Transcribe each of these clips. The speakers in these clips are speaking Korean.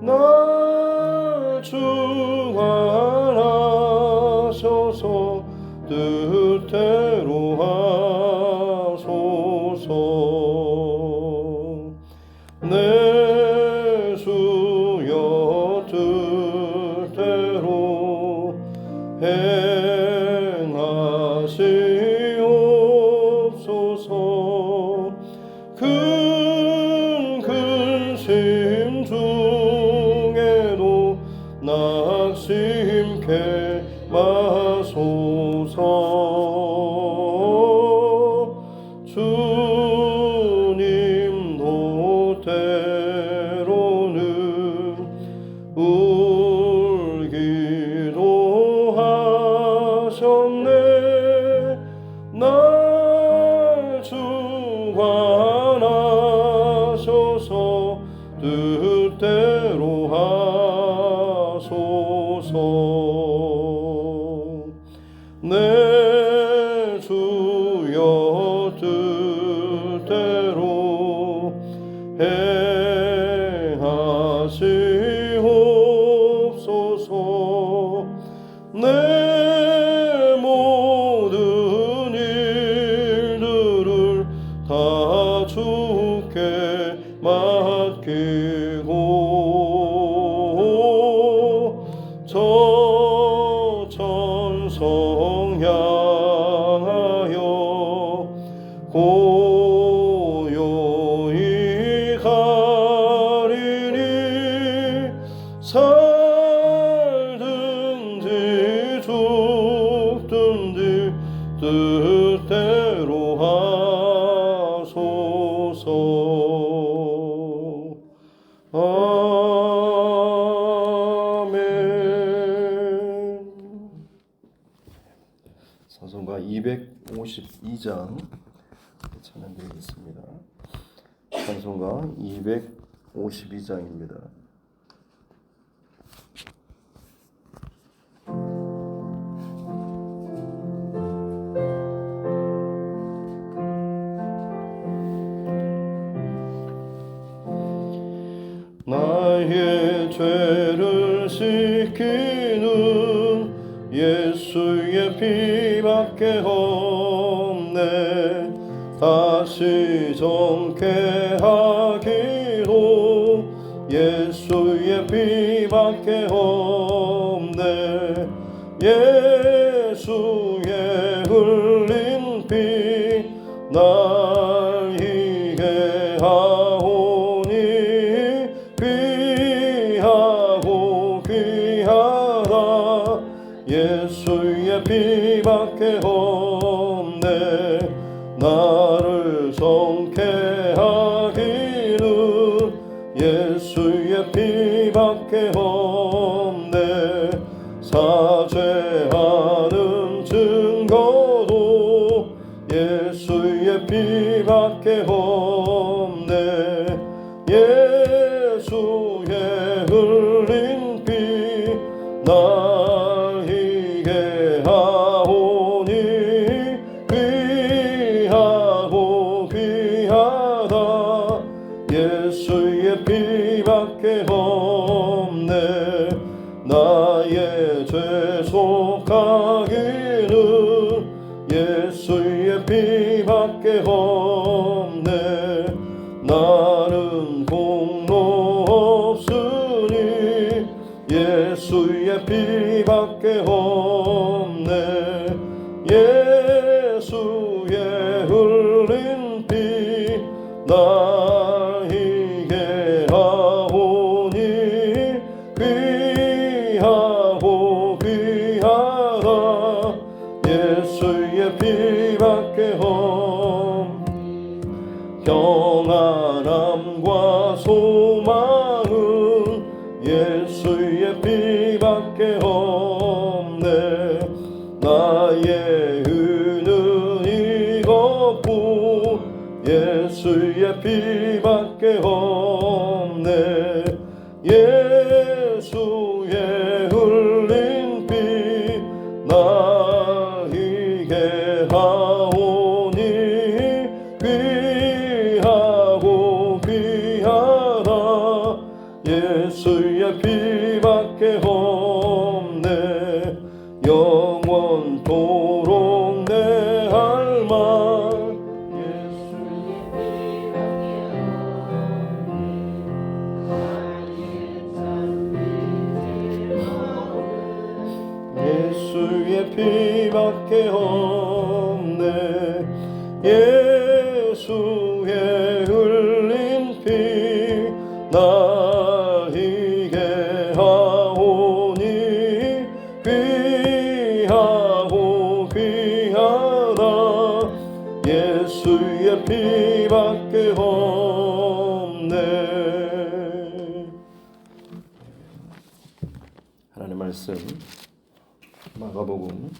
날 주관하셔서 뜻대로 하소서. 내 주여 뜻대로 행하시옵소서. 큰 근심 중에도 낙심케 마소서. 주님도 때로는 울기도 하셨네. 날 주관하셔서 뜻대로 하소서. 내 주여 뜻대로 행하시옵소서. 내 모든 일들을 다 주께 맡기고 저 천성 향하여 고요히 가리니 살든지 죽든지 뜻대로 하소서. 아멘. 찬송가 252장 찬양드리겠습니다. 찬송가 252장입니다. 나의 죄를 씻기는 예수의 피밖에 없네. 다시 정케 하기로 예수의 피밖에 없네. 예수의 흘린 피 날 이게 하오니 귀하고 귀하다. 예수의 피밖에 없네. 나를 정케 하기는 예수의 피밖에 없네. 사죄하는 증거도 예수의 피밖에 없네. 예수의 흘린 피 날 이게 하오니 귀하고 귀하다. 예수의 피밖에 없네. 나의 죄 속하기는 예수의 피밖에 없네. 나는 공로 없으니 예수의 피밖에 없네. 예수의 흘린 피 날 이게 하오니 귀하고 귀하다. 예수의 피밖에 평안함과 소망은 예수의 피밖에 없네. 나의 의는 이것뿐 예수의 피밖에 없네. 예수의 흘린 피 날 이게 하오니 귀하고 귀하다. 예수의 피밖에 없네. 영원토록 내 할망 예수의 피밖에 없네. 예수의 피밖에 없네. 예수의 흘린 피 나에게 하오니 귀하고 귀하다. 예수의 피밖에 없네. 하나님의 말씀 마가복음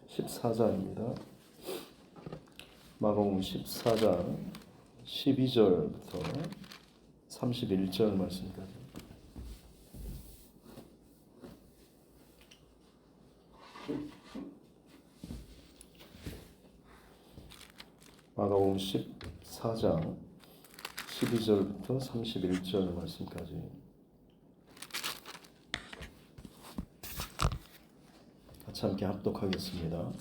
14장입니다. 마가복음 14장 12절부터 31절 말씀까지. 마가복음 14장 12절부터 31절 말씀까지. 같이 함께 합독하겠습니다.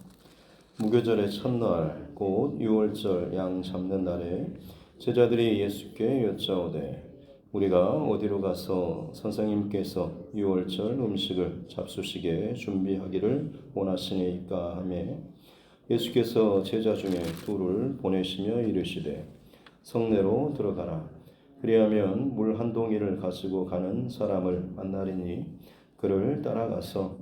무교절의 첫날 곧 유월절 양 잡는 날에 제자들이 예수께 여짜오되 우리가 어디로 가서 선생님께서 유월절 음식을 잡수시게 준비하기를 원하시니까 하매 예수께서 제자 중에 둘을 보내시며 이르시되 성내로 들어가라. 그리하면 물 한 동이를 가지고 가는 사람을 만나리니 그를 따라가서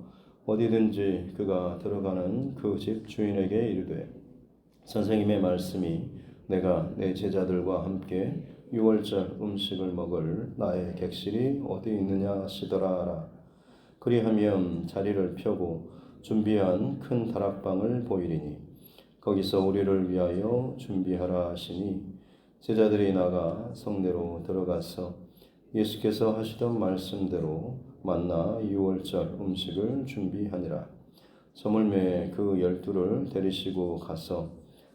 어디든지 그가 들어가는 그 집 주인에게 이르되 선생님의 말씀이 내가 내 제자들과 함께 유월절 음식을 먹을 나의 객실이 어디 있느냐 하시더라 하라. 그리하면 자리를 펴고 준비한 큰 다락방을 보이리니 거기서 우리를 위하여 준비하라 하시니 제자들이 나가 성내로 들어가서 예수께서 하시던 말씀대로 만나 유월절 음식을 준비하니라. 저물매 그 12를 데리시고 가서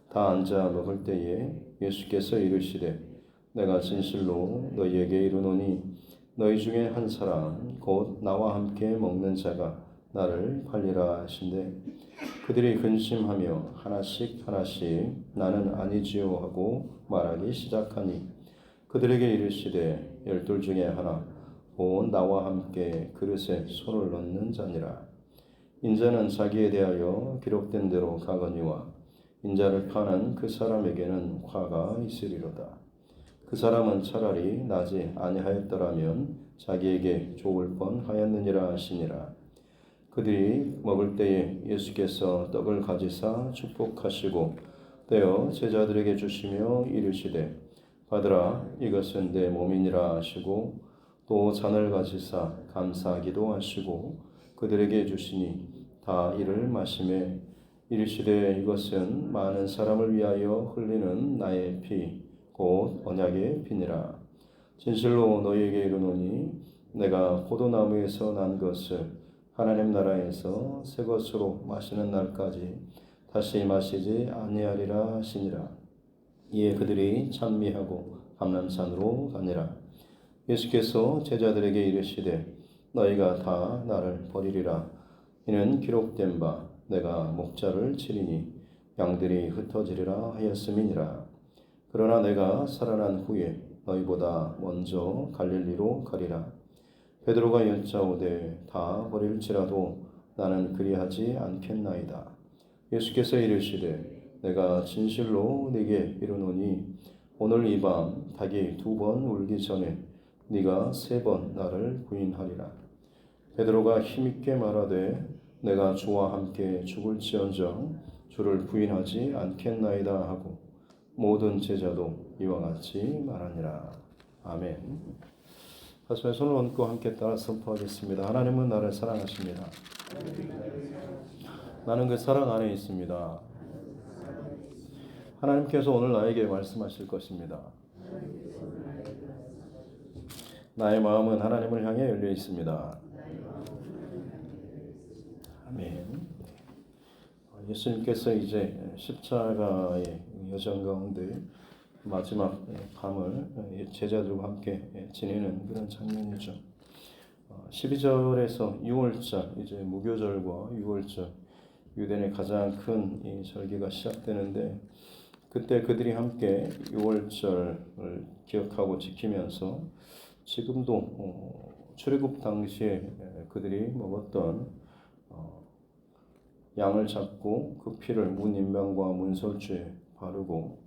다 앉아 먹을 때에 예수께서 이르시되 내가 진실로 너희에게 이르노니 너희 중에 한 사람 곧 나와 함께 먹는 자가 나를 팔리라 하신대 그들이 근심하며 하나씩 나는 아니지요 하고 말하기 시작하니 그들에게 이르시되 12 중에 하나 곧 나와 함께 그릇에 손을 넣는 자니라. 인자는 자기에 대하여 기록된 대로 가거니와 인자를 파는 그 사람에게는 화가 있으리로다. 그 사람은 차라리 나지 아니하였더라면 자기에게 좋을 뻔하였느니라 하시니라. 그들이 먹을 때에 예수께서 떡을 가지사 축복하시고 떼어 제자들에게 주시며 이르시되 받으라 이것은 내 몸이니라 하시고 또 잔을 가지사 감사하기도 하시고 그들에게 주시니 다 이를 마시매 이르시되 이것은 많은 사람을 위하여 흘리는 나의 피 곧 언약의 피니라. 진실로 너희에게 이르노니 내가 포도나무에서 난 것을 하나님 나라에서 새 것으로 마시는 날까지 다시 마시지 아니하리라 하시니라. 이에 그들이 찬미하고 감람산으로 가니라. 예수께서 제자들에게 이르시되 너희가 다 나를 버리리라. 이는 기록된 바 내가 목자를 치리니 양들이 흩어지리라 하였음이니라. 그러나 내가 살아난 후에 너희보다 먼저 갈릴리로 가리라. 베드로가 여짜오되 다 버릴지라도 나는 그리하지 않겠나이다. 예수께서 이르시되 내가 진실로 네게 이르노니 오늘 이 밤 닭이 2번 울기 전에 네가 3번 나를 부인하리라. 베드로가 힘있게 말하되 내가 주와 함께 죽을지언정 주를 부인하지 않겠나이다 하고 모든 제자도 이와 같이 말하니라. 아멘. 가슴에 손을 얹고 함께 따라 선포하겠습니다. 하나님은 나를 사랑하십니다. 나는 그 사랑 안에 있습니다. 하나님께서 오늘 나에게 말씀하실 것입니다. 나의 마음은 하나님을 향해 열려 있습니다. 아멘. 예수님께서 이제 십자가의 여정 가운데 마지막 밤을 제자들과 함께 지내는 그런 장면이죠. 12절에서 6월절, 이제 무교절과 6월절, 유대인의 가장 큰 이 절기가 시작되는데, 그때 그들이 함께 6월절을 기억하고 지키면서 지금도 출애굽 당시에 그들이 먹었던 양을 잡고 그 피를 문 인방과 문설주에 바르고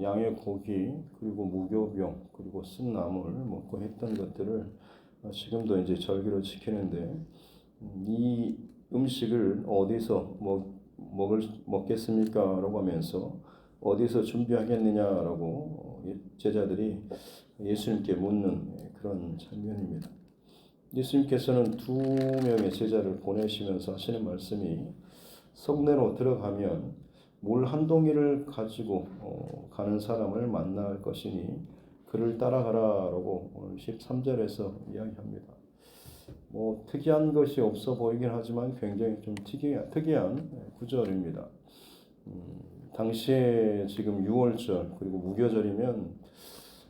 양의 고기 그리고 무교병 그리고 쓴 나물 먹고 했던 것들을 지금도 이제 절기로 지키는데, 이 음식을 어디서 먹겠습니까? 라고 하면서 어디서 준비하겠느냐라고 제자들이 예수님께 묻는 그런 장면입니다. 예수님께서는 2명의 제자를 보내시면서 하시는 말씀이, 성내로 들어가면 물 한 동이를 가지고 가는 사람을 만날 것이니 그를 따라가라라고 오늘 13절에서 이야기합니다. 특이한 것이 없어 보이긴 하지만 굉장히 좀 특이한 구절입니다. 당시에 지금 6월절 그리고 무교절이면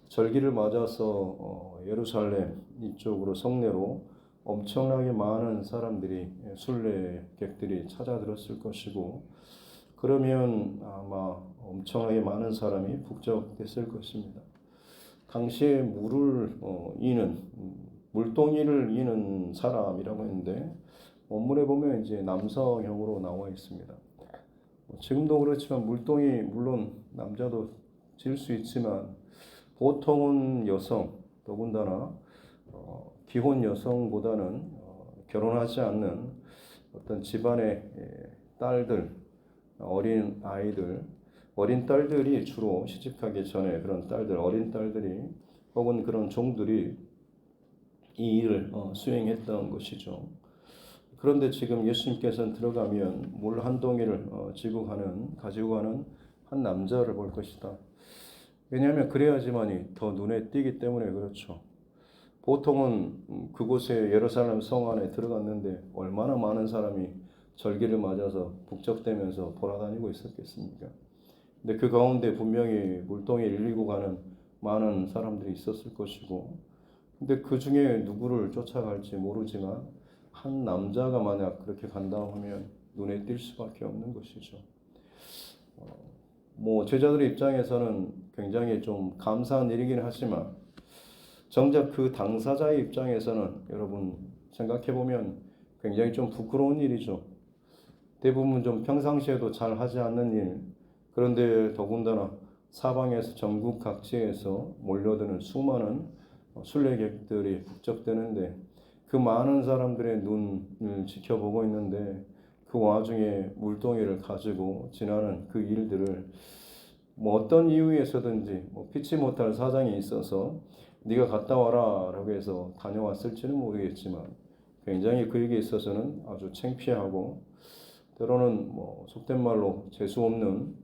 절기를 맞아서 예루살렘 이쪽으로 성내로 엄청나게 많은 사람들이, 순례객들이 찾아들었을 것이고, 그러면 아마 엄청나게 많은 사람이 북적했을 것입니다. 당시에 물동이를 이는 사람이라고 했는데, 원문에 보면 이제 남성형으로 나와 있습니다. 지금도 그렇지만 물동이 물론 남자도 질 수 있지만 보통은 여성, 더군다나 기혼 여성보다는 결혼하지 않는 어떤 집안의 딸들, 어린 아이들, 어린 딸들이 주로 시집가기 전에 그런 딸들, 어린 딸들이 혹은 그런 종들이 이 일을 수행했던 것이죠. 그런데 지금 예수님께서는 들어가면 물 한 동이를 가지고 가는 한 남자를 볼 것이다. 왜냐하면 그래야지만이 더 눈에 띄기 때문에 그렇죠. 보통은 그곳에 예루살렘 성 안에 들어갔는데 얼마나 많은 사람이 절기를 맞아서 북적대면서 돌아다니고 있었겠습니까? 근데 그 가운데 분명히 물동에 일리고 가는 많은 사람들이 있었을 것이고, 근데 그 중에 누구를 쫓아갈지 모르지만 한 남자가 만약 그렇게 간다고 하면 눈에 띌 수밖에 없는 것이죠. 제자들의 입장에서는 굉장히 좀 감사한 일이긴 하지만, 정작 그 당사자의 입장에서는 여러분 생각해보면 굉장히 좀 부끄러운 일이죠. 대부분 좀 평상시에도 잘 하지 않는 일, 그런데 더군다나 사방에서 전국 각지에서 몰려드는 수많은 순례객들이 북적대는데, 그 많은 사람들의 눈을 지켜보고 있는데 그 와중에 물동이를 가지고 지나는 그 일들을 어떤 이유에서든지 피치 못할 사정이 있어서 네가 갔다 와라 라고 해서 다녀왔을지는 모르겠지만, 굉장히 그에게 있어서는 아주 창피하고 때로는 속된 말로 재수 없는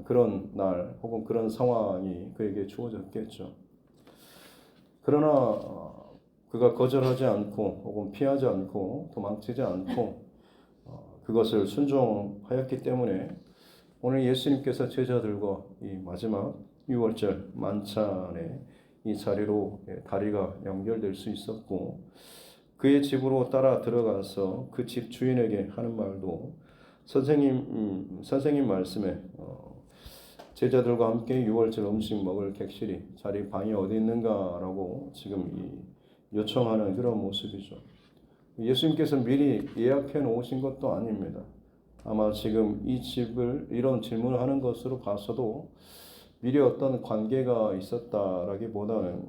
그런 날 혹은 그런 상황이 그에게 주어졌겠죠. 그러나 그가 거절하지 않고 혹은 피하지 않고 도망치지 않고 그것을 순종하였기 때문에 오늘 예수님께서 제자들과 이 마지막 6월절 만찬의 이 자리로 다리가 연결될 수 있었고, 그의 집으로 따라 들어가서 그 집 주인에게 하는 말도 선생님 말씀에 제자들과 함께 6월절 음식 먹을 객실이 자리 방이 어디 있는가라고 지금 요청하는 그런 모습이죠. 예수님께서 미리 예약해 놓으신 것도 아닙니다. 아마 지금 이 집을 이런 질문을 하는 것으로 봐서도 미리 어떤 관계가 있었다라기보다는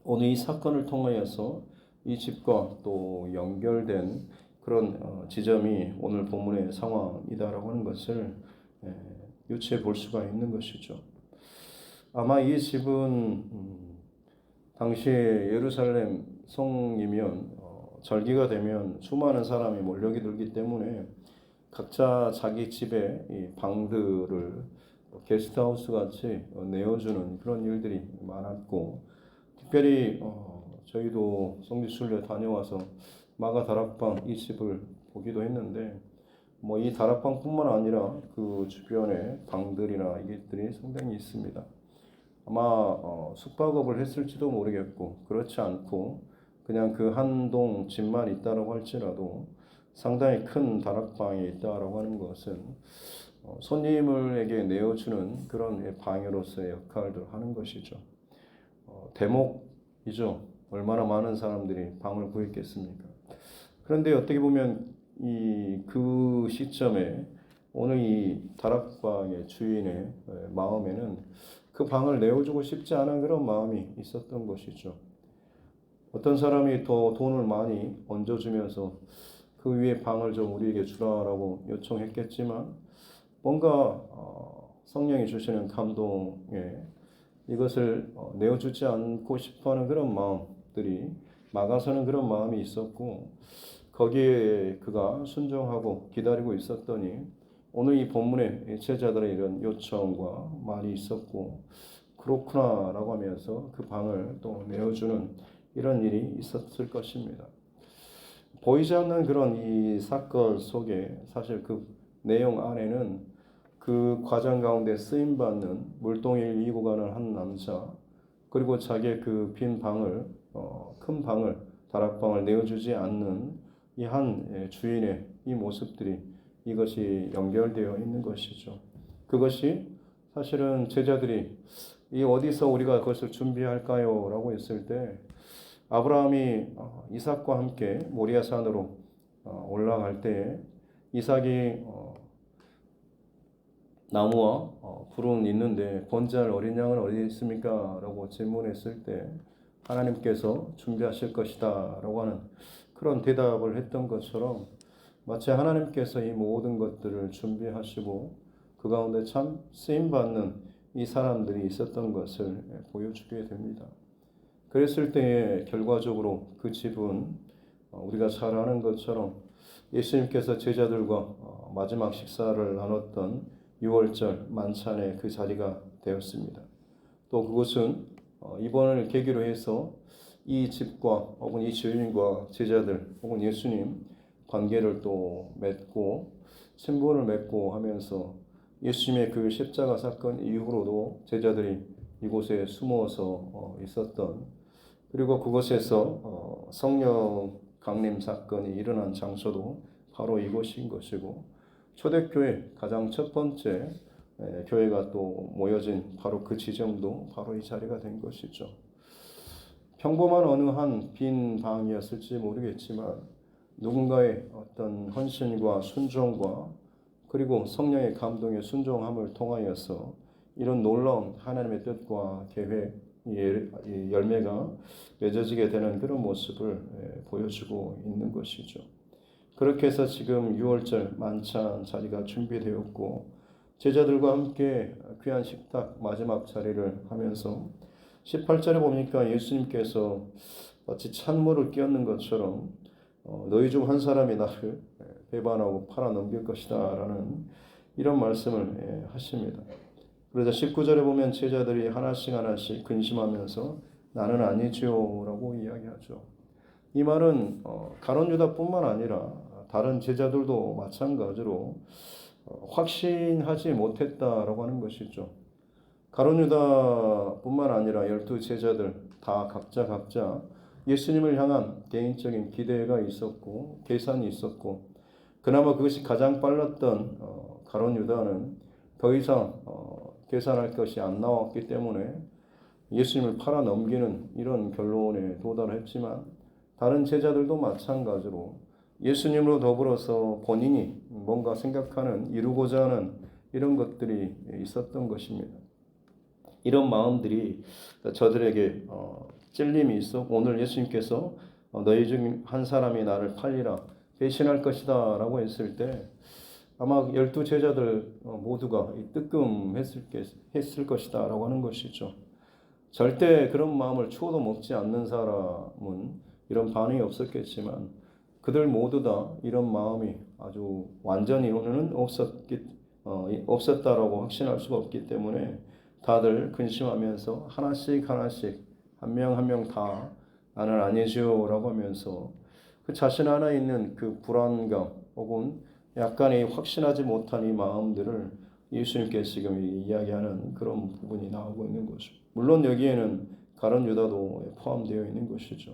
오늘 이 사건을 통하여서 이 집과 또 연결된 그런 지점이 오늘 본문의 상황이다라고 하는 것을 유추해 볼 수가 있는 것이죠. 아마 이 집은 당시에 예루살렘 성이면 절기가 되면 수많은 사람이 몰려들기 때문에 각자 자기 집에 이 방들을 게스트하우스 같이 내어주는 그런 일들이 많았고, 특별히 저희도 성지순례 다녀와서 마가 다락방 이 집을 보기도 했는데, 이 다락방뿐만 아니라 그 주변에 방들이나 이것들이 상당히 있습니다. 아마 숙박업을 했을지도 모르겠고, 그렇지 않고 그냥 그 한 동 집만 있다고 할지라도 상당히 큰 다락방이 있다라고 하는 것은 손님에게 내어주는 그런 방으로서의 역할을 하는 것이죠. 대목이죠. 얼마나 많은 사람들이 방을 구했겠습니까? 그런데 어떻게 보면 그 시점에 오늘 이 다락방의 주인의 마음에는 그 방을 내어주고 싶지 않은 그런 마음이 있었던 것이죠. 어떤 사람이 더 돈을 많이 얹어주면서 그 위에 방을 좀 우리에게 주라라고 요청했겠지만 뭔가 성령이 주시는 감동에 이것을 내어주지 않고 싶어하는 그런 마음들이 막아서는 그런 마음이 있었고 거기에 그가 순종하고 기다리고 있었더니 오늘 이 본문에 제자들의 이런 요청과 말이 있었고 그렇구나라고 하면서 그 방을 또 내어주는 이런 일이 있었을 것입니다. 보이지 않는 그런 이 사건 속에 사실 그 내용 안에는 그 과정 가운데 쓰임받는 물동이를 이고 가는 한 남자 그리고 자기의 그 빈 방을 큰 방을 다락방을 내어주지 않는 이 한 주인의 이 모습들이 이것이 연결되어 있는 것이죠. 그것이 사실은 제자들이 이 어디서 우리가 그것을 준비할까요? 라고 했을 때 아브라함이 이삭과 함께 모리아 산으로 올라갈 때 이삭이 나무와 불은 있는데 번제할 어린 양은 어디 있습니까? 라고 질문했을 때 하나님께서 준비하실 것이다 라고 하는 그런 대답을 했던 것처럼 마치 하나님께서 이 모든 것들을 준비하시고 그 가운데 참 쓰임받는 이 사람들이 있었던 것을 보여주게 됩니다. 그랬을 때에 결과적으로 그 집은 우리가 잘 아는 것처럼 예수님께서 제자들과 마지막 식사를 나눴던 6월절 만찬의 그 자리가 되었습니다. 또 그것은 이번을 계기로 해서 이 집과 혹은 이 주인과 제자들 혹은 예수님 관계를 또 맺고 친분을 맺고 하면서 예수님의 그 십자가 사건 이후로도 제자들이 이곳에 숨어서 있었던 그리고 그곳에서 성령 강림 사건이 일어난 장소도 바로 이곳인 것이고 초대교회 가장 첫 번째 교회가 또 모여진 바로 그 지점도 바로 이 자리가 된 것이죠. 평범한 어느 한 빈 방이었을지 모르겠지만 누군가의 어떤 헌신과 순종과 그리고 성령의 감동의 순종함을 통하여서 이런 놀라운 하나님의 뜻과 계획, 열매가 맺어지게 되는 그런 모습을 보여주고 있는 것이죠. 그렇게 해서 지금 6월절 만찬 자리가 준비되었고 제자들과 함께 귀한 식탁 마지막 자리를 하면서 18절에 보니까 예수님께서 마치 찬물을 끼얹는 것처럼 너희 중 한 사람이 나를 배반하고 팔아 넘길 것이다 라는 이런 말씀을 하십니다. 그러자 19절에 보면 제자들이 하나씩 하나씩 근심하면서 나는 아니지요 라고 이야기하죠. 이 말은 가룟 유다뿐만 아니라 다른 제자들도 마찬가지로 확신하지 못했다라고 하는 것이죠. 가룟 유다뿐만 아니라 12 제자들 다 각자 예수님을 향한 개인적인 기대가 있었고 계산이 있었고 그나마 그것이 가장 빨랐던 가룟 유다는 더 이상 계산할 것이 안 나왔기 때문에 예수님을 팔아 넘기는 이런 결론에 도달했지만 다른 제자들도 마찬가지로 예수님으로 더불어서 본인이 뭔가 생각하는 이루고자 하는 이런 것들이 있었던 것입니다. 이런 마음들이 저들에게 찔림이 있어 오늘 예수님께서 너희 중 한 사람이 나를 팔리라 배신할 것이다 라고 했을 때 아마 12 제자들 모두가 뜨끔했을 것이다 라고 하는 것이죠. 절대 그런 마음을 추호도 먹지 않는 사람은 이런 반응이 없었겠지만 그들 모두 다 이런 마음이 아주 완전히는 없었다라고 확신할 수가 없기 때문에 다들 근심하면서 하나씩 한 명 한 명 다 나는 아니지요 라고 하면서 그 자신 안에 있는 그 불안감 혹은 약간의 확신하지 못한 이 마음들을 예수님께서 지금 이야기하는 그런 부분이 나오고 있는 물론 여기에는 가룟 유다도 포함되어 있는 것이죠.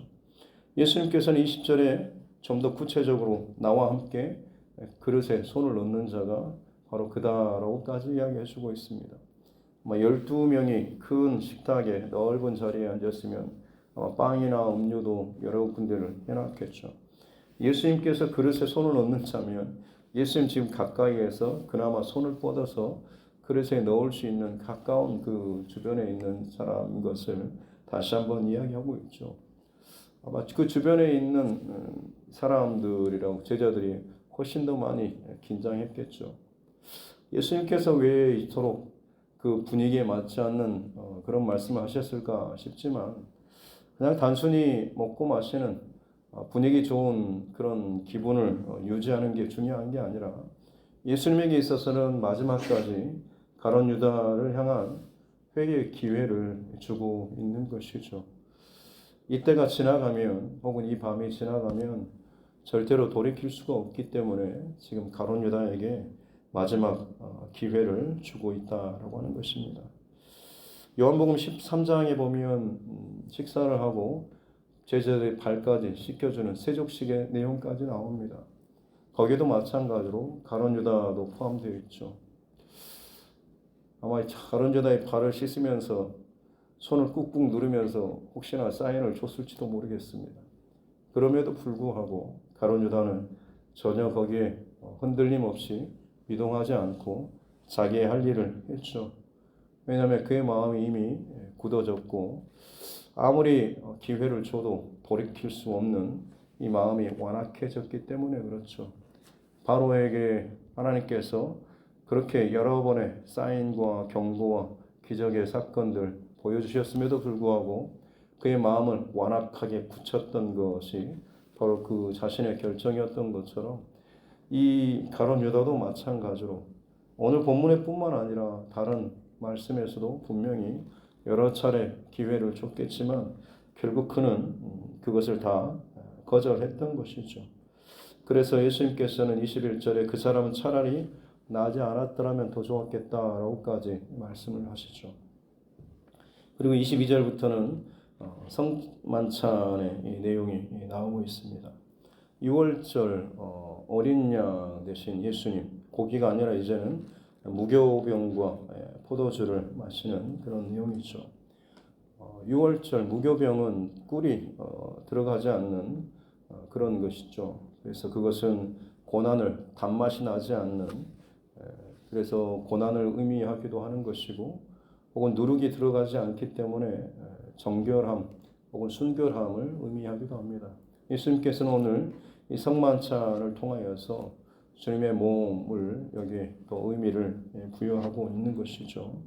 예수님께서는 20절에 좀 더 구체적으로 나와 함께 그릇에 손을 넣는 자가 바로 그다라고까지 이야기해 주고 있습니다. 12명이 큰 식탁에 넓은 자리에 앉았으면 아마 빵이나 음료도 여러 군데를 해놨겠죠. 예수님께서 그릇에 손을 넣는 자면 예수님 지금 가까이에서 그나마 손을 뻗어서 그릇에 넣을 수 있는 가까운 그 주변에 있는 사람인 것을 다시 한번 이야기하고 있죠. 아마 그 주변에 있는 사람들이랑 제자들이 훨씬 더 많이 긴장했겠죠. 예수님께서 왜 이토록 그 분위기에 맞지 않는 그런 말씀을 하셨을까 싶지만 그냥 단순히 먹고 마시는 분위기 좋은 그런 기분을 유지하는 게 중요한 게 아니라 예수님에게 있어서는 마지막까지 가룟 유다를 향한 회개의 기회를 주고 있는 것이죠. 이때가 지나가면 혹은 이 밤이 지나가면 절대로 돌이킬 수가 없기 때문에 지금 가룟 유다에게 마지막 기회를 주고 있다라고 하는 것입니다. 요한복음 13장에 보면 식사를 하고 제자들의 발까지 씻겨주는 세족식의 내용까지 나옵니다. 거기도 마찬가지로 가룟 유다도 포함되어 있죠. 아마 가룟 유다의 발을 씻으면서 손을 꾹꾹 누르면서 혹시나 사인을 줬을지도 모르겠습니다. 그럼에도 불구하고 가룟 유다는 전혀 거기에 흔들림 없이 미동하지 않고 자기의 할 일을 했죠. 왜냐하면 그의 마음이 이미 굳어졌고 아무리 기회를 줘도 돌이킬 수 없는 이 마음이 완악해졌기 때문에 그렇죠. 바로에게 하나님께서 그렇게 여러 번의 사인과 경고와 기적의 사건들 보여주셨음에도 불구하고 그의 마음을 완악하게 굳혔던 것이 바로 그 자신의 결정이었던 것처럼 이 가룟 유다도 마찬가지로 오늘 본문에 뿐만 아니라 다른 말씀에서도 분명히 여러 차례 기회를 줬겠지만 결국 그는 그것을 다 거절했던 것이죠. 그래서 예수님께서는 21절에 그 사람은 차라리 나지 않았더라면 더 좋았겠다라고까지 말씀을 하시죠. 그리고 22절부터는 성만찬의 내용이 나오고 있습니다. 6월절 어린 양 대신 예수님, 고기가 아니라 이제는 무교병과 포도주를 마시는 그런 내용이죠. 6월절 무교병은 꿀이 들어가지 않는 그런 것이죠. 그래서 그것은 고난을 단맛이 나지 않는 그래서 고난을 의미하기도 하는 것이고 혹은 누룩이 들어가지 않기 때문에 정결함 혹은 순결함을 의미하기도 합니다. 예수님께서는 오늘 이 성만찬을 통하여서 주님의 몸을 여기에 또 의미를 부여하고 있는 것이죠.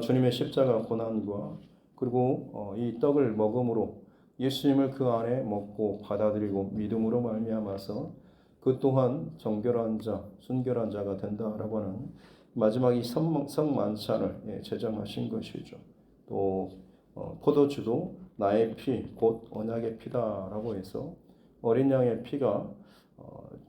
주님의 십자가 고난과 그리고 이 떡을 먹음으로 예수님을 그 안에 먹고 받아들이고 믿음으로 말미암아서 그 또한 정결한 자, 순결한 자가 된다라고 하는 마지막 이 성만찬을 제정하신 것이죠. 또 포도주도 나의 피, 곧 언약의 피다라고 해서 어린 양의 피가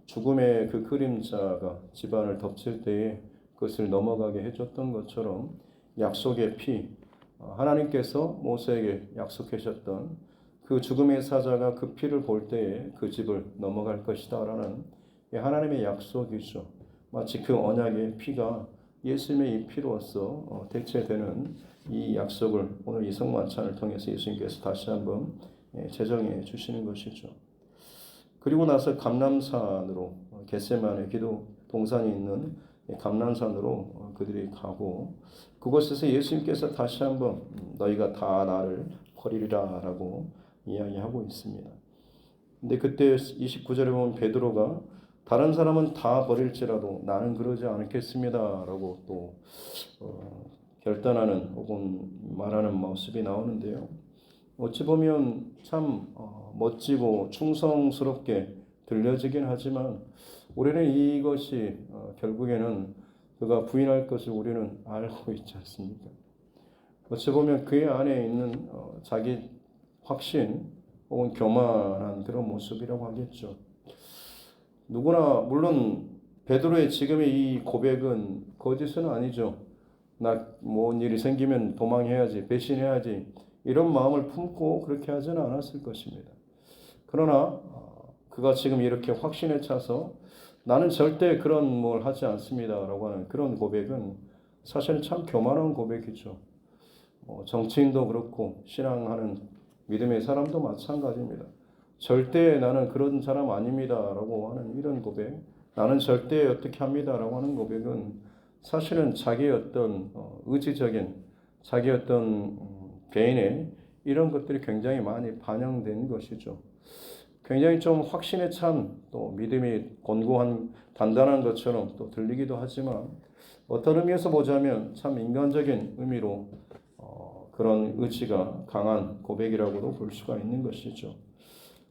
죽음의 그 그림자가 집안을 덮칠 때에 그것을 넘어가게 해줬던 것처럼 약속의 피, 하나님께서 모세에게 약속하셨던 그 죽음의 사자가 그 피를 볼 때에 그 집을 넘어갈 것이다 라는 하나님의 약속이죠. 마치 그 언약의 피가 예수님의 이 피로서 대체되는 이 약속을 오늘 이 성만찬을 통해서 예수님께서 다시 한번 제정해 주시는 것이죠. 그리고 나서 감람산으로 겟세마네 기도 동산이 있는 감람산으로 그들이 가고 그곳에서 예수님께서 다시 한번 너희가 다 나를 버리리라라고 이야기하고 있습니다. 근데 그때 29절에 보면 베드로가 다른 사람은 다 버릴지라도 나는 그러지 않겠습니다라고 또 결단하는 혹은 말하는 모습이 나오는데요. 어찌 보면 참 멋지고 충성스럽게 들려지긴 하지만 우리는 이것이 결국에는 그가 부인할 것을 우리는 알고 있지 않습니까? 어찌 보면 그의 안에 있는 자기 확신 혹은 교만한 그런 모습이라고 하겠죠. 누구나 물론 베드로의 지금의 이 고백은 거짓은 아니죠. 나 뭔 일이 생기면 도망해야지, 배신해야지 이런 마음을 품고 그렇게 하지는 않았을 것입니다. 그러나 그가 지금 이렇게 확신에 차서 나는 절대 그런 뭘 하지 않습니다라고 하는 그런 고백은 사실 참 교만한 고백이죠. 정치인도 그렇고 신앙하는 믿음의 사람도 마찬가지입니다. 절대 나는 그런 사람 아닙니다라고 하는 이런 고백, 나는 절대 어떻게 합니다라고 하는 고백은 사실은 자기의 어떤 의지적인 자기의 어떤 개인의 이런 것들이 굉장히 많이 반영된 것이죠. 굉장히 좀 확신에 찬 또 믿음이 견고한 단단한 것처럼 또 들리기도 하지만 어떤 의미에서 보자면 참 인간적인 의미로 그런 의지가 강한 고백이라고도 볼 수가 있는 것이죠.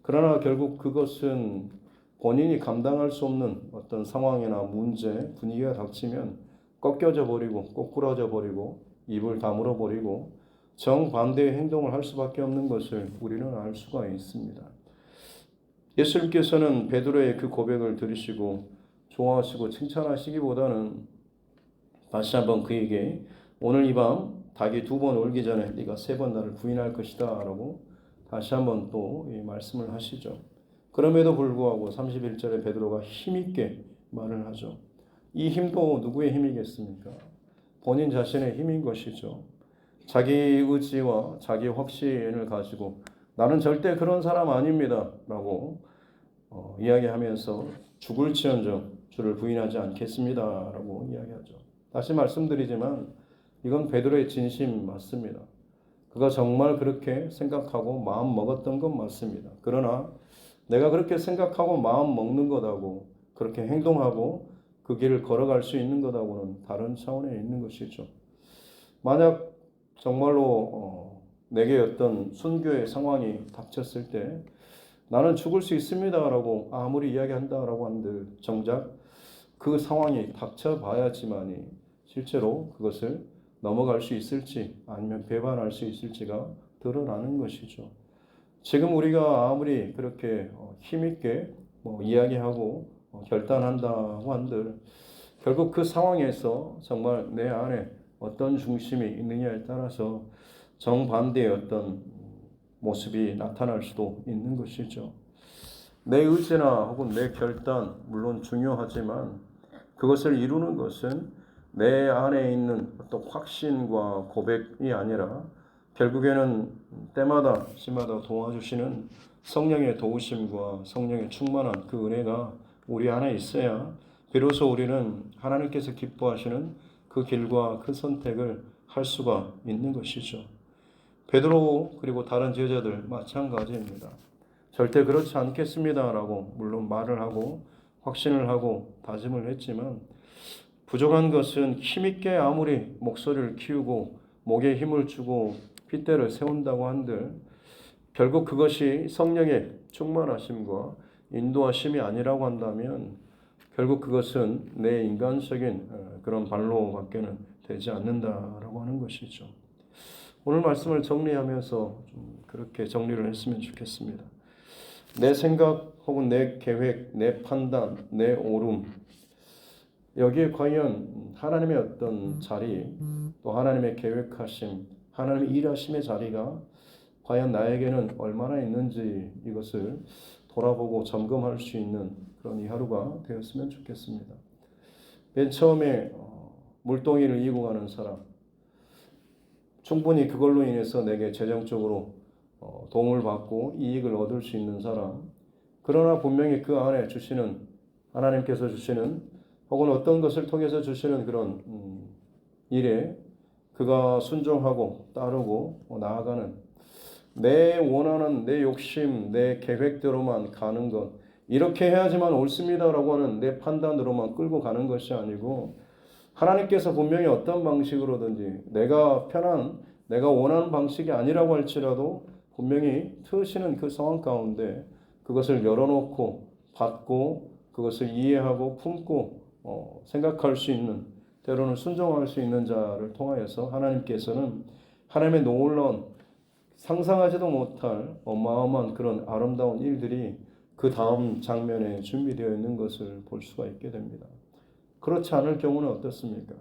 그러나 결국 그것은 본인이 감당할 수 없는 어떤 상황이나 문제, 분위기가 닥치면 꺾여져 버리고 꼬꾸라져 버리고 입을 다물어 버리고 정반대의 행동을 할 수밖에 없는 것을 우리는 알 수가 있습니다. 예수님께서는 베드로의 그 고백을 들으시고 좋아하시고 칭찬하시기보다는 다시 한번 그에게 오늘 이 밤 닭이 2번 울기 전에 네가 3번 나를 부인할 것이다 라고 다시 한번 또 이 말씀을 하시죠. 그럼에도 불구하고 31절에 베드로가 힘있게 말을 하죠. 이 힘도 누구의 힘이겠습니까? 본인 자신의 힘인 것이죠. 자기 의지와 자기 확신을 가지고 나는 절대 그런 사람 아닙니다 라고 이야기하면서 죽을지언정 주를 부인하지 않겠습니다 라고 이야기하죠. 다시 말씀드리지만 이건 베드로의 진심 맞습니다. 그가 정말 그렇게 생각하고 마음 먹었던 건 맞습니다. 그러나 내가 그렇게 생각하고 마음 먹는 것하고 그렇게 행동하고 그 길을 걸어갈 수 있는 것하고는 다른 차원에 있는 것이죠. 만약 정말로 내게 어떤 순교의 상황이 닥쳤을 때 나는 죽을 수 있습니다라고 아무리 이야기한다라고 한들 정작 그 상황이 닥쳐봐야지만이 실제로 그것을 넘어갈 수 있을지 아니면 배반할 수 있을지가 드러나는 것이죠. 지금 우리가 아무리 그렇게 힘있게 이야기하고 결단한다고 한들 결국 그 상황에서 정말 내 안에 어떤 중심이 있느냐에 따라서 정반대의 어떤 모습이 나타날 수도 있는 것이죠. 내 의지나 혹은 내 결단 물론 중요하지만 그것을 이루는 것은 내 안에 있는 어떤 확신과 고백이 아니라 결국에는 때마다 시마다 도와주시는 성령의 도우심과 성령의 충만한 그 은혜가 우리 안에 있어야 비로소 우리는 하나님께서 기뻐하시는 그 길과 그 선택을 할 수가 있는 것이죠. 베드로 그리고 다른 제자들 마찬가지입니다. 절대 그렇지 않겠습니다라고 물론 말을 하고 확신을 하고 다짐을 했지만 부족한 것은 힘있게 아무리 목소리를 키우고 목에 힘을 주고 핏대를 세운다고 한들 결국 그것이 성령의 충만하심과 인도하심이 아니라고 한다면 결국 그것은 내 인간적인 그런 발로밖에는 되지 않는다라고 하는 것이죠. 오늘 말씀을 정리하면서 좀 그렇게 정리를 했으면 좋겠습니다. 내 생각 혹은 내 계획, 내 판단, 내 옳음 여기에 과연 하나님의 어떤 자리 또 하나님의 계획하심, 하나님의 일하심의 자리가 과연 나에게는 얼마나 있는지 이것을 돌아보고 점검할 수 있는 그런 이 하루가 되었으면 좋겠습니다. 맨 처음에 물동이를 이고 가는 사람 충분히 그걸로 인해서 내게 재정적으로 도움을 받고 이익을 얻을 수 있는 사람 그러나 분명히 그 안에 주시는 하나님께서 주시는 혹은 어떤 것을 통해서 주시는 그런 일에 그가 순종하고 따르고 나아가는 내 원하는 내 욕심 내 계획대로만 가는 것 이렇게 해야지만 옳습니다라고 하는 내 판단으로만 끌고 가는 것이 아니고 하나님께서 분명히 어떤 방식으로든지 내가 편한 내가 원하는 방식이 아니라고 할지라도 분명히 트으시는 그 상황 가운데 그것을 열어놓고 받고 그것을 이해하고 품고 생각할 수 있는 때로는 순종할 수 있는 자를 통하여서 하나님께서는 하나님의 놀라운 상상하지도 못할 어마어마한 그런 아름다운 일들이 그 다음 장면에 준비되어 있는 것을 볼 수가 있게 됩니다. 그렇지 않을 경우는 어떻습니까?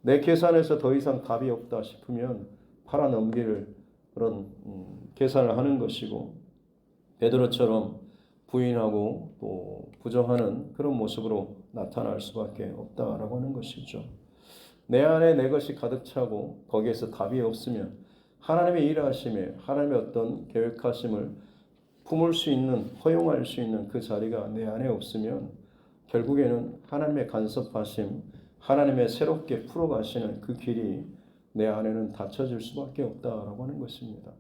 내 계산에서 더 이상 답이 없다 싶으면 팔아 넘길 그런 계산을 하는 것이고, 베드로처럼 부인하고 또 부정하는 그런 모습으로 나타날 수밖에 없다라고 하는 것이죠. 내 안에 내 것이 가득 차고 거기에서 답이 없으면 하나님의 일하심에, 하나님의 어떤 계획하심을 품을 수 있는, 허용할 수 있는 그 자리가 내 안에 없으면 결국에는 하나님의 간섭하심, 하나님의 새롭게 풀어가시는 그 길이 내 안에는 닫혀질 수밖에 없다라고 하는 것입니다.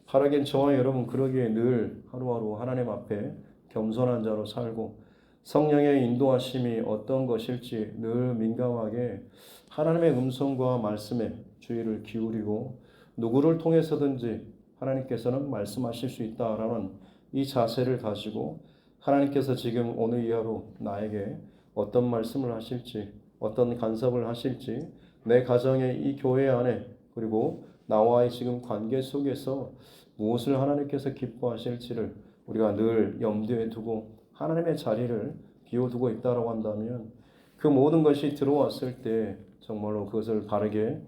바라긴 저와 여러분 그러기에 늘 하루하루 하나님 앞에 겸손한 자로 살고 성령의 인도하심이 어떤 것일지 늘 민감하게 하나님의 음성과 말씀에 주의를 기울이고 누구를 통해서든지 하나님께서는 말씀하실 수 있다라는 이 자세를 가지고 하나님께서 지금 오늘 이 하루 나에게 어떤 말씀을 하실지, 어떤 간섭을 하실지, 내 가정의 이 교회 안에 그리고 나와의 지금 관계 속에서 무엇을 하나님께서 기뻐하실지를 우리가 늘 염두에 두고 하나님의 자리를 비워두고 있다고 한다면 그 모든 것이 들어왔을 때 정말로 그것을 바르게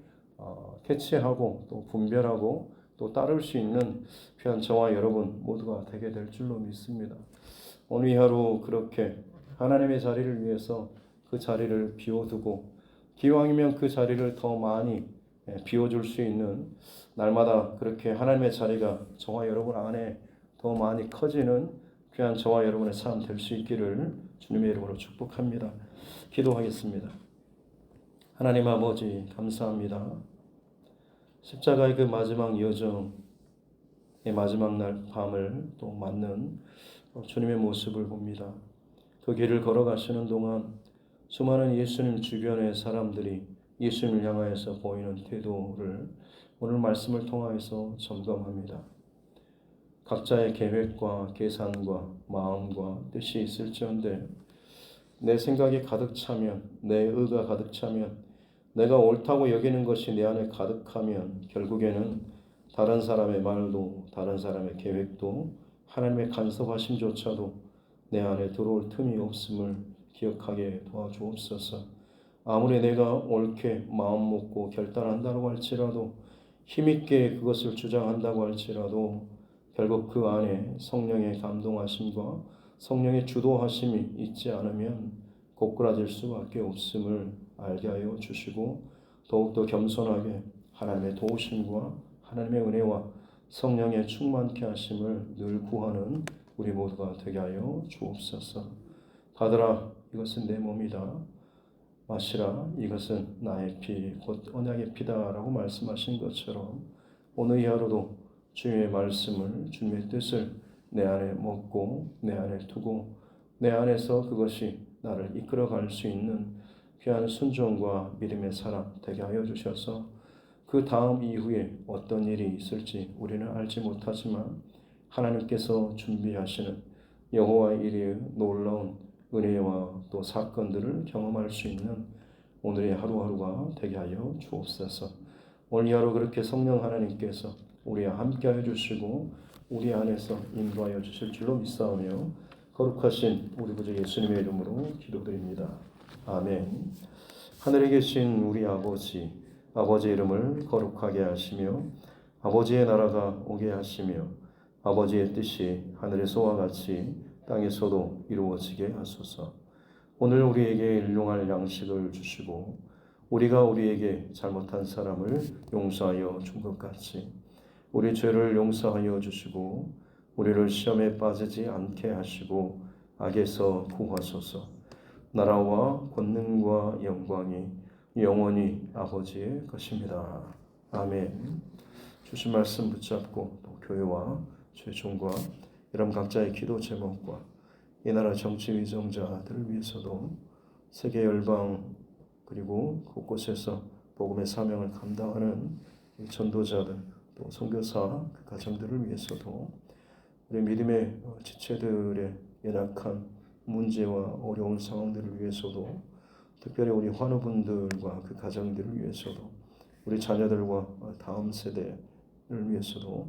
캐치하고 또 분별하고 또 따를 수 있는 귀한 저와 여러분 모두가 되게 될 줄로 믿습니다. 오늘 이 하루 그렇게 하나님의 자리를 위해서 그 자리를 비워두고 기왕이면 그 자리를 더 많이 비워줄 수 있는 날마다 그렇게 하나님의 자리가 저와 여러분 안에 더 많이 커지는 귀한 저와 여러분의 삶 될 수 있기를 주님의 이름으로 축복합니다. 기도하겠습니다. 하나님 아버지 감사합니다. 십자가의 그 마지막 여정의 마지막 날 밤을 또 맞는 주님의 모습을 봅니다. 그 길을 걸어가시는 동안 수많은 예수님 주변의 사람들이 예수님을 향하여서 보이는 태도를 오늘 말씀을 통하여서 점검합니다. 각자의 계획과 계산과 마음과 뜻이 있을지언데 내 생각이 가득 차면, 내 의가 가득 차면, 내가 옳다고 여기는 것이 내 안에 가득하면 결국에는 다른 사람의 말도 다른 사람의 계획도 하나님의 간섭하심조차도 내 안에 들어올 틈이 없음을 기억하게 도와주옵소서. 아무리 내가 옳게 마음 먹고 결단한다고 할지라도 힘있게 그것을 주장한다고 할지라도 결국 그 안에 성령의 감동하심과 성령의 주도하심이 있지 않으면 고꾸라질 수밖에 없음을 알게 하여 주시고 더욱더 겸손하게 하나님의 도우심과 하나님의 은혜와 성령의 충만케 하심을 늘 구하는 우리 모두가 되게 하여 주옵소서. 받으라 이것은 내 몸이다. 마시라 이것은 나의 피 곧 언약의 피다라고 말씀하신 것처럼 오늘 이 하루도 주님의 말씀을 주님의 뜻을 내 안에 먹고 내 안에 두고 내 안에서 그것이 나를 이끌어갈 수 있는 귀한 순종과 믿음의 사람 되게 하여 주셔서 그 다음 이후에 어떤 일이 있을지 우리는 알지 못하지만 하나님께서 준비하시는 여호와의 일의 놀라운 은혜와 또 사건들을 경험할 수 있는 오늘의 하루하루가 되게 하여 주옵소서. 오늘 하루 그렇게 성령 하나님께서 우리와 함께 하여 주시고 우리 안에서 인도하여 주실 줄로 믿사오며 거룩하신 우리 구주 예수님의 이름으로 기도드립니다. 아멘. 하늘에 계신 우리 아버지, 아버지의 이름을 거룩하게 하시며 아버지의 나라가 오게 하시며 아버지의 뜻이 하늘에서와 같이 땅에서도 이루어지게 하소서. 오늘 우리에게 일용할 양식을 주시고 우리가 우리에게 잘못한 사람을 용서하여 준 것 같이 우리 죄를 용서하여 주시고 우리를 시험에 빠지지 않게 하시고 악에서 구하소서. 나라와 권능과 영광이 영원히 아버지의 것입니다. 아멘. 주신 말씀 붙잡고 또 교회와 최종과 이런 각자의 기도 제목과 이 나라 정치 위정자들을 위해서도 세계 열방 그리고 곳곳에서 복음의 사명을 감당하는 전도자들 또 선교사 그 가정들을 위해서도 우리 믿음의 지체들의 연약한 문제와 어려운 상황들을 위해서도 특별히 우리 환우분들과 그 가정들을 위해서도 우리 자녀들과 다음 세대를 위해서도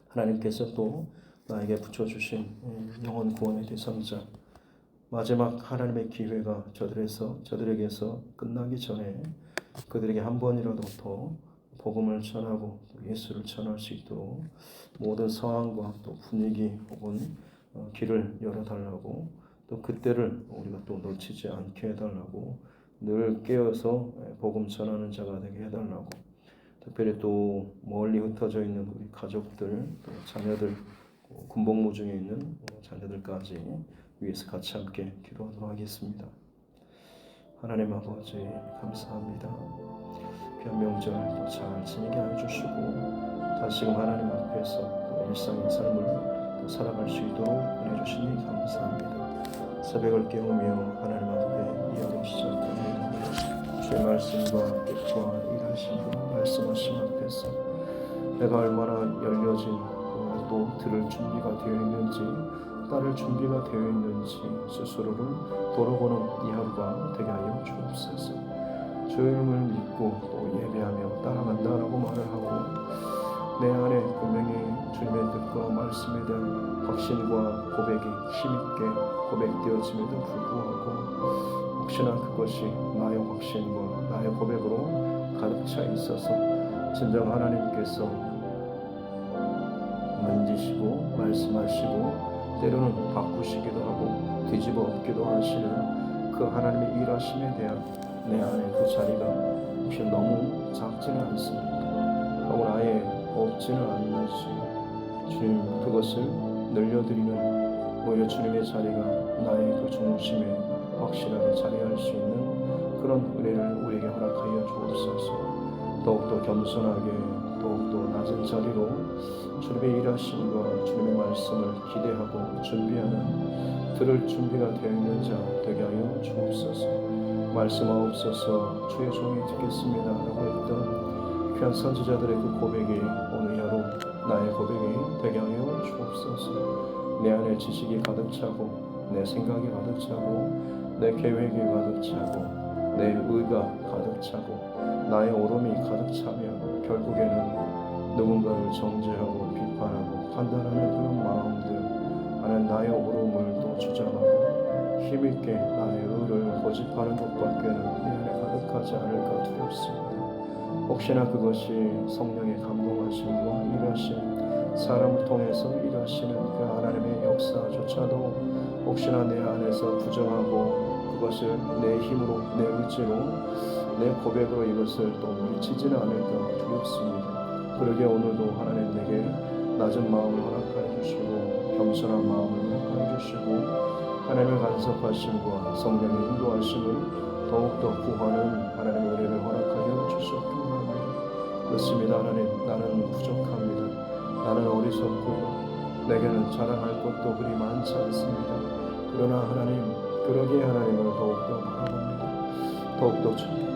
하나님께서 또 나에게 붙여주신 영혼 구원의 대상자 마지막 하나님의 기회가 저들에게서 끝나기 전에 그들에게 한 번이라도 더 복음을 전하고 예수를 전할 수 있도록 모든 상황과 또 분위기 혹은 길을 열어달라고, 또 그때를 우리가 또 놓치지 않게 해달라고, 늘 깨어서 복음 전하는 자가 되게 해달라고, 특별히 또 멀리 흩어져 있는 우리 가족들, 또 자녀들, 군복무 중에 있는 자녀들까지 위해서 같이 함께 기도하도록 하겠습니다. 하나님 아버지 감사합니다. 귀한 명절 잘 지내게 해주시고 다시금 하나님 앞에서 또 일상의 삶을 또 살아갈 수 있도록 은혜 주시니 감사합니다. 새벽을 깨우며 하나님 앞에 이 하루 시작합니다. 주의 말씀과 뜻과 일하심과 말씀하심 앞에서 내가 얼마나 열려진 또 들을 준비가 되어 있는지, 따를 준비가 되어 있는지 스스로를 돌아보는 이 하루가 되게 하여 주옵소서. 주의 이름을 믿고 또 예배하며 따라간다라고 말을 하고 내 안에 분명히 주님의 뜻과 말씀에 대한 확신과 고백이 힘있게 고백되어짐에도 불구하고 혹시나 그것이 나의 확신과 나의 고백으로 가득 차 있어서 진정 하나님께서 만지시고 말씀하시고 때로는 바꾸시기도 하고 뒤집어 엎기도 하시는 그 하나님의 일하심에 대한 내 안에 그 자리가 혹시 너무 작지는 않습니까? 혹은 아예 없지는 않는지 주님 그것을 늘려드리는 오히려 주님의 자리가 나의 그 중심에 확실하게 자리할 수 있는 그런 은혜를 우리에게 허락하여 주옵소서. 더욱더 겸손하게 더욱더 낮은 자리로 주님의 일하심과 주님의 말씀을 기대하고 준비하는 들을 준비가 되어 있는 자 되게 하여 주옵소서. 말씀하옵소서 주의 종이 듣겠습니다 라고 했던 귀한 선지자들의 그 고백이 오늘 하루 나의 고백이 되게 하여 주옵소서. 내 안에 지식이 가득 차고 내 생각이 가득 차고 내 계획이 가득 차고 내 의가 가득 차고 나의 오름이 가득 차면 결국에는 누군가를 정죄하고 비판하고 판단하는 그런 마음들, 하나님 나의 오름을 또 주장하고 힘있게 나의 의를 고집하는 것밖에는 내 안에 가득하지 않을까 두렵습니다. 혹시나 그것이 성령의 감동하심과 일하심, 사람을 통해서 일하시는 그 하나님의 역사조차도 혹시나 내 안에서 부정하고 그것을 내 힘으로 내 의지로 내 고백으로 이것을 또 미치지는 않을까 두렵습니다. 그러게 오늘도 하나님 내게 낮은 마음을 허락하여 주시고 겸손한 마음을 허락하여 주시고 하나님의 간섭하심과 성령의 인도하심을 더욱더 구하는 하나님의 은혜를 허락하여 주시옵기 원합니다. 그렇습니다. 하나님 나는 부족합니다. 나는 어리석고 내게는 자랑할 것도 그리 많지 않습니다. 그러나 하나님 그러기에 하나님을 더욱더 바라봅니다. 더욱더 주님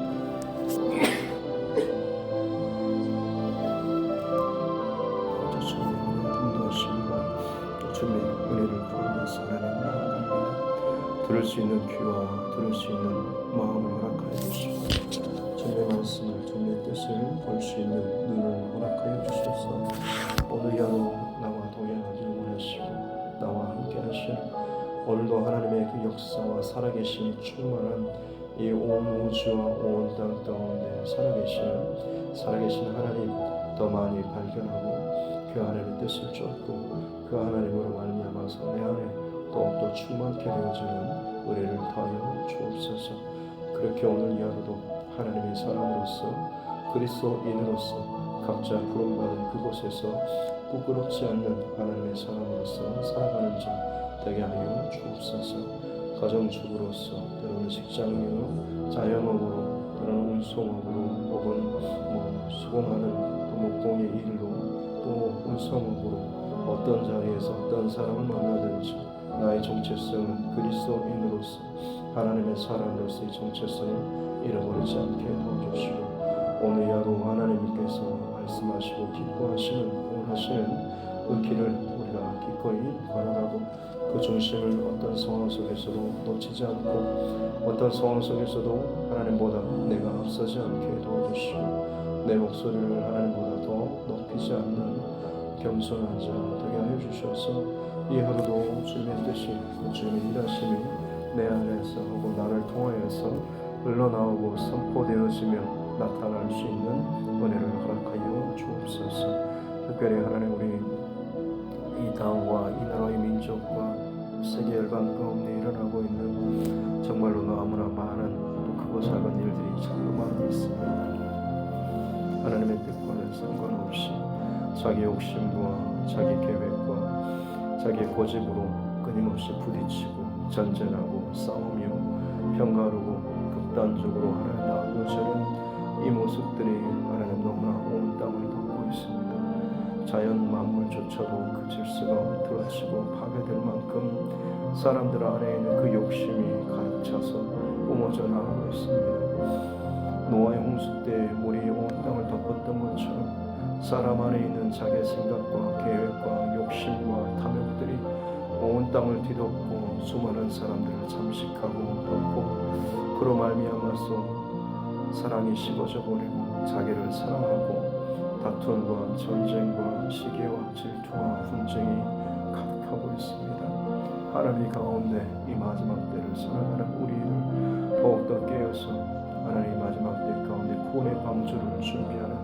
주님의 은혜를 구하면서 하나님 나아갑니다. 들을 수 있는 귀와 들을 수 있는 마음을 허락하여 주시고 주님의 말씀을 주님의 뜻을 볼 수 있는 눈을 허락하여 주셔서 오늘 하루 나와 동행하기를 원하시고 나와 함께 하시는 오늘도 하나님의 그 역사와 살아계심이 충만한 이 온 우주와 온 땅 가운데 살아계신 하나님 더 많이 발견하고 그 하나님의 뜻을 쫓고 그 하나님으로 말미암아서 내 안에 더욱더 충만케 되어지는 은혜를 더하여 주옵소서. 그렇게 오늘 이 하루도 하나님의 사람으로서 그리스도인으로서 각자 부름받은 그곳에서 부끄럽지 않는 하나님의 사람으로서 살아가는 자 되게 하여 주옵소서. 가정주부로서 때로는 직장인으로 자영업으로 때로는 운송업으로 혹은 수공하는 또 목동의 일로 또 운송업으로 어떤 자리에서 어떤 사람을 만나든지 나의 정체성은 그리스도인으로서 하나님의 사람으로서의 정체성을 잃어버리지 않게 도와주시고 오늘 하루 하나님께서 말씀하시고 기뻐하시는 원하시는 그 길을 우리가 기꺼이 걸어가고 그 중심을 어떤 상황 속에서도 놓치지 않고 어떤 상황 속에서도 하나님보다 내가 앞서지 않게 도와주시고 내 목소리를 하나님보다 더 높이지 않는 겸손한 자 되게 하여 주셔서 이 하루도 주님의 뜻이 주님의 일하심이 내 안에서 혹은 나를 통하여서 흘러나오고 선포되어지며 나타날 수 있는 은혜를 허락하여 주옵소서. 특별히 하나님, 우리 이 땅과 이 나라의 민족과 세계 열방 가운데 일어나고 있는 정말로 너무나 많은 또 크고 작은 일들이 참 많이 있습니다. 하나님의 뜻과는 상관없이 자기 욕심과 자기 계획과 자기 고집으로 끊임없이 부딪히고 전쟁하고 싸우며 평가르고 극단적으로 하나님 나아가시는 이 모습들이 하나님 너무나 온 땅을 덮고 있습니다. 자연 만물조차도 그 질서가 틀어지고 파괴될 만큼 사람들 안에 있는 그 욕심이 가득 차서 뿜어져 나가고 있습니다. 노아의 홍수 때 물이 온 땅을 덮었던 것처럼 사람 안에 있는 자기 생각과 계획과 욕심과 탐욕들이 온 땅을 뒤덮고 수많은 사람들을 잠식하고 덮고 그로 말미암아서 사랑이 식어져 버리고 자기를 사랑하고 다툼과 전쟁과 시기와 질투와 분쟁이 가득하고 있습니다. 하나님 가운데 이 마지막 때를 살아가는 우리를 더욱더 깨어서 하나님 마지막 때 가운데 구원의 방주를 준비하는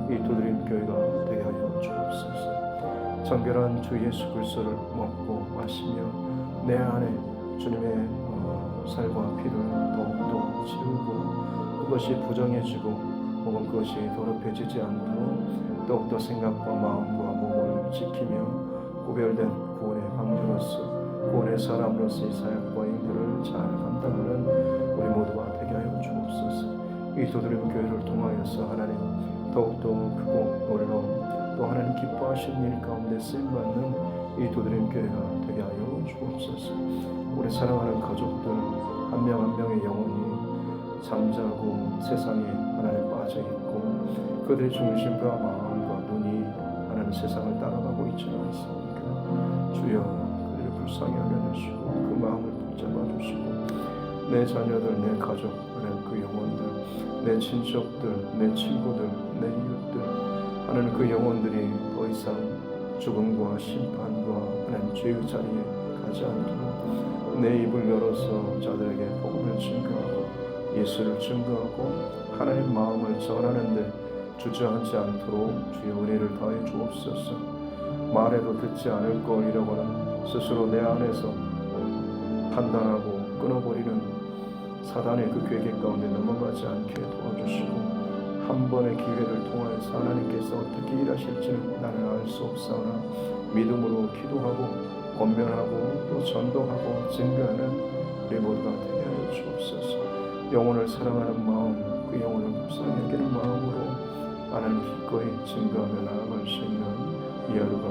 이 두드림 교회가 되게 하여 주옵소서. 정결한 주 예수 그리스도를 먹고 마시며 내 안에 주님의 살과 피를 더욱더 채우고 그것이 부정해지고 혹은 그것이 더럽혀지지 않도록 더욱더 생각과 마음과 몸을 지키며 구별된 구원의 방주로서 구원의 사람으로서의 사역과 인들을 잘 감당하는 우리 모두가 되게 하여 주옵소서. 이 두드림 교회를 통하여서 하나님 더욱더 크고 놀라운 또 하나님 기뻐하시는 일 가운데 쓰임받는 이 두드림 교회가 되게 하여 주옵소서. 우리 사랑하는 가족들 한 명 한 명의 영혼이 잠자고 세상에 하나님 빠져있고 그들의 중심과 마음과 눈이 하나님 세상을 따라가고 있지 않습니까? 주여 그들을 불쌍히 여겨주시고 그 마음을 붙잡아 주시고 내 자녀들, 내 가족, 하나님 그 영혼들, 내 친척들, 내 친구들, 내 이웃들 하나님 그 영혼들이 더 이상 죽음과 심판과 하나님 죄의 자리에 가지 않도록 내 입을 열어서 자들에게 복음을 증거하고 예수를 증거하고 하나님 마음을 전하는데 주저하지 않도록 주의 은혜를 다해 주옵소서. 말해도 듣지 않을 것이라고는 스스로 내 안에서 판단하고 끊어버리는 사단의 그 괴계 가운데 넘어가지 않게 도와주시고 한 번의 기회를 통하여서 하나님께서 어떻게 일하실지는 나는 알 수 없사오나 믿음으로 기도하고 권면하고 또 전도하고 증거하는 우리 모두가 되게 하여 주옵소서. 영혼을 사랑하는 마음, 그 영혼을 불쌍히 여기는 마음으로 하나님 기꺼이 증거하며 나아갈 수 있는 이 하루가